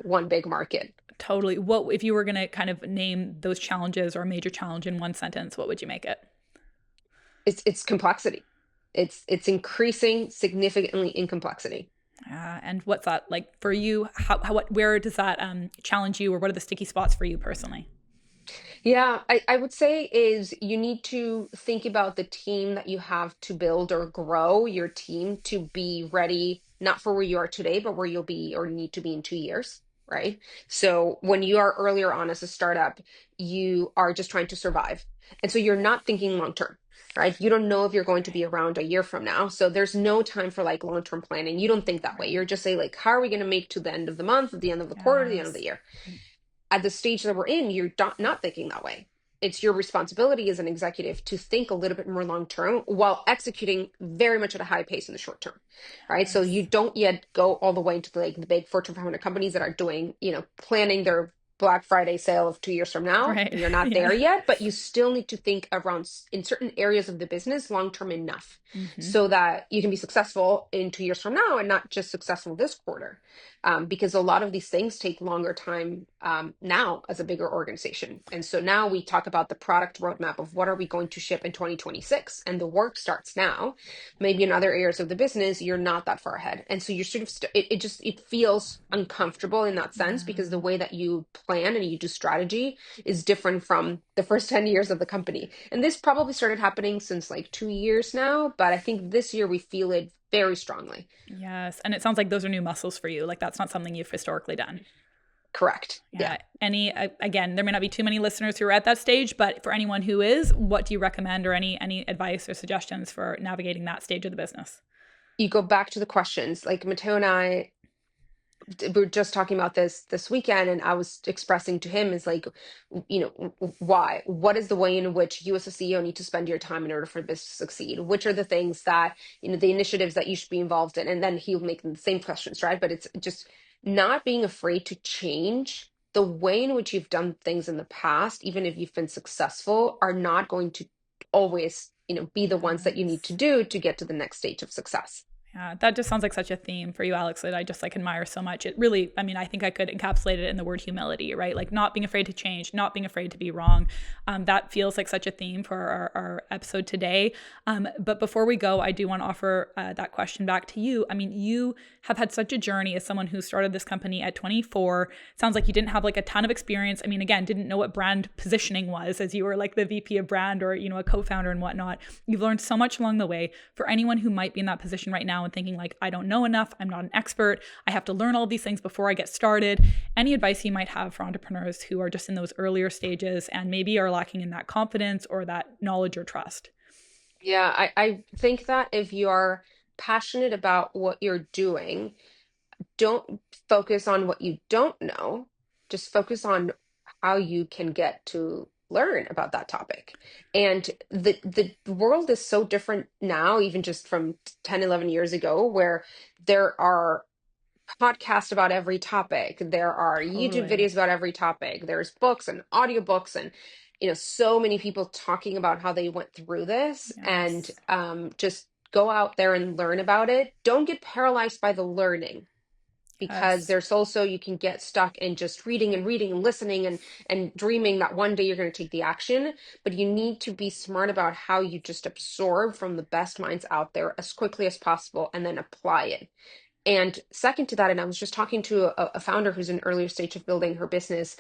one big market. Totally. What if you were going to kind of name those challenges or a major challenge in one sentence, what would you make it? It's complexity. It's increasing significantly in complexity. And what's that like for you? Where does that challenge you, or what are the sticky spots for you personally? Yeah, I would say is you need to think about the team that you have to build or grow your team to be ready, not for where you are today, but where you'll be or need to be in 2 years, right? So when you are earlier on as a startup, you are just trying to survive. And so you're not thinking long term, right? You don't know if you're going to be around a year from now. So there's no time for like long-term planning. You don't think that way. You're just saying like, how are we going to make to the end of the month, at the end of the quarter, the end of the year? At the stage that we're in, you're not thinking that way. It's your responsibility as an executive to think a little bit more long term while executing very much at a high pace in the short term, right? So you don't yet go all the way into the big Fortune 500 companies that are doing, planning their Black Friday sale of 2 years from now. Right. And you're not there yet, but you still need to think around in certain areas of the business long term enough so that you can be successful in 2 years from now and not just successful this quarter. Because a lot of these things take longer time now as a bigger organization. And so now we talk about the product roadmap of what are we going to ship in 2026, and the work starts now. Maybe in other areas of the business, you're not that far ahead. And so you're sort of, it feels uncomfortable in that sense because the way that you plan and you do strategy is different from the first 10 years of the company. And this probably started happening since like 2 years now, but I think this year we feel it very strongly. Yes. And it sounds like those are new muscles for you. Like that's not something you've historically done. Correct. Yeah. Again, there may not be too many listeners who are at that stage, but for anyone who is, what do you recommend, or any advice or suggestions for navigating that stage of the business? You go back to the questions. Like Matteo and I we were just talking about this weekend, and I was expressing to him is like, why? What is the way in which you as a CEO need to spend your time in order for this to succeed? Which are the things that, the initiatives that you should be involved in? And then he'll make the same questions, right? But it's just not being afraid to change the way in which you've done things in the past, even if you've been successful, are not going to always, be the ones that you need to do to get to the next stage of success. Yeah, that just sounds like such a theme for you, Alex, that I just admire so much. It really, I think I could encapsulate it in the word humility, right? Like not being afraid to change, not being afraid to be wrong. That feels like such a theme for our episode today. But before we go, I do want to offer that question back to you. You have had such a journey as someone who started this company at 24. Sounds like you didn't have a ton of experience. Again, didn't know what brand positioning was as you were the VP of brand or, a co-founder and whatnot. You've learned so much along the way. For anyone who might be in that position right now and thinking I don't know enough, I'm not an expert, I have to learn all these things before I get started, any advice you might have for entrepreneurs who are just in those earlier stages and maybe are lacking in that confidence or that knowledge or trust? Yeah, I think that if you're passionate about what you're doing, don't focus on what you don't know. Just focus on how you can get to learn about that topic. And the world is so different now, even just from 10, 11 years ago, where there are podcasts about every topic. There are YouTube Totally. videos about every topic. There's books and audiobooks and so many people talking about how they went through this and Yes. just go out there and learn about it. Don't get paralyzed by the learning because Yes. there's also you can get stuck in just reading and reading and listening and dreaming that one day you're going to take the action, but you need to be smart about how you just absorb from the best minds out there as quickly as possible and then apply it. And second to that, and I was just talking to a founder who's in an earlier stage of building her business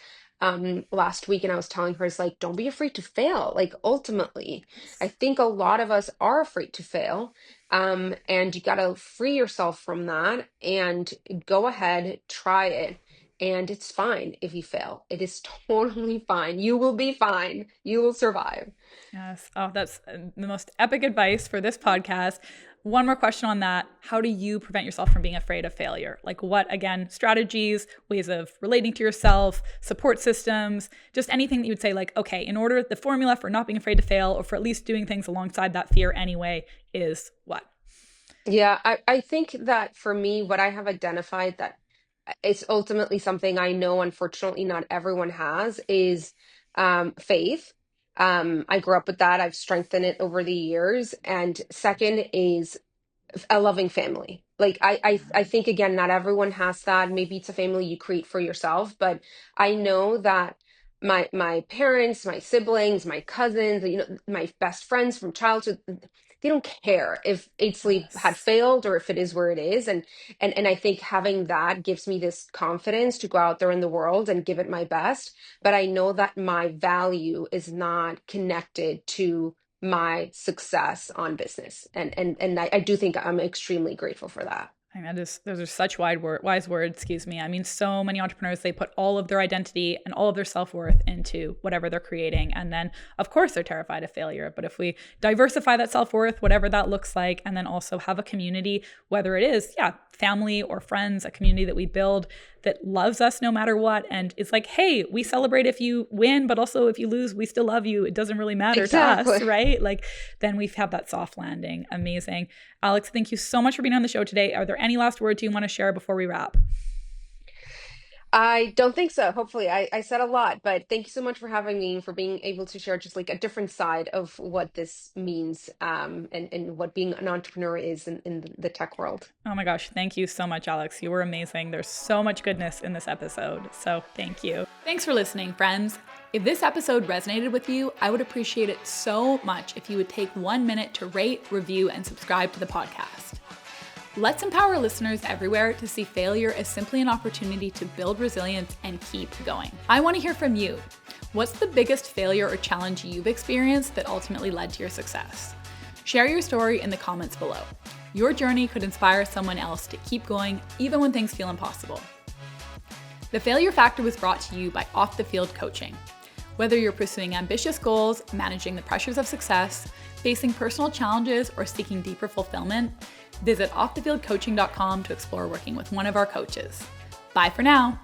last week, and I was telling her, it's like, don't be afraid to fail. Like, ultimately, I think a lot of us are afraid to fail. And you got to free yourself from that and go ahead, try it. And it's fine if you fail. It is totally fine. You will be fine. You will survive. Yes. Oh, that's the most epic advice for this podcast. One more question on that. How do you prevent yourself from being afraid of failure? Like what, again, strategies, ways of relating to yourself, support systems, just anything that you would say like, okay, in order, the formula for not being afraid to fail or for at least doing things alongside that fear anyway is what? Yeah, I think that for me, what I have identified that it's ultimately something I know, unfortunately, not everyone has is faith. I grew up with that. I've strengthened it over the years. And second is a loving family. Like I think again, not everyone has that. Maybe it's a family you create for yourself, but I know that my parents, my siblings, my cousins, my best friends from childhood, they don't care if Eight Sleep had Yes. failed or if it is where it is. And I think having that gives me this confidence to go out there in the world and give it my best. But I know that my value is not connected to my success on business. And I do think I'm extremely grateful for that. I mean, those are such wise words, excuse me. I mean, so many entrepreneurs, they put all of their identity and all of their self-worth into whatever they're creating. And then, of course, they're terrified of failure. But if we diversify that self-worth, whatever that looks like, and then also have a community, whether it is, yeah, family or friends, a community that we build that loves us no matter what. And it's like, hey, we celebrate if you win, but also if you lose, we still love you. It doesn't really matter to us, Exactly. right? Like, then we have that soft landing. Amazing. Alex, thank you so much for being on the show today. Are there any last words you want to share before we wrap? I don't think so. Hopefully, I said a lot, but thank you so much for having me, for being able to share just like a different side of what this means, and what being an entrepreneur is in the tech world. Oh my gosh, thank you so much, Alex. You were amazing. There's so much goodness in this episode. So thank you. Thanks for listening, friends. If this episode resonated with you, I would appreciate it so much if you would take 1 minute to rate, review, and subscribe to the podcast. Let's empower listeners everywhere to see failure as simply an opportunity to build resilience and keep going. I want to hear from you. What's the biggest failure or challenge you've experienced that ultimately led to your success? Share your story in the comments below. Your journey could inspire someone else to keep going even when things feel impossible. The Failure Factor was brought to you by Off the Field Coaching. Whether you're pursuing ambitious goals, managing the pressures of success, facing personal challenges, or seeking deeper fulfillment, visit offthefieldcoaching.com to explore working with one of our coaches. Bye for now.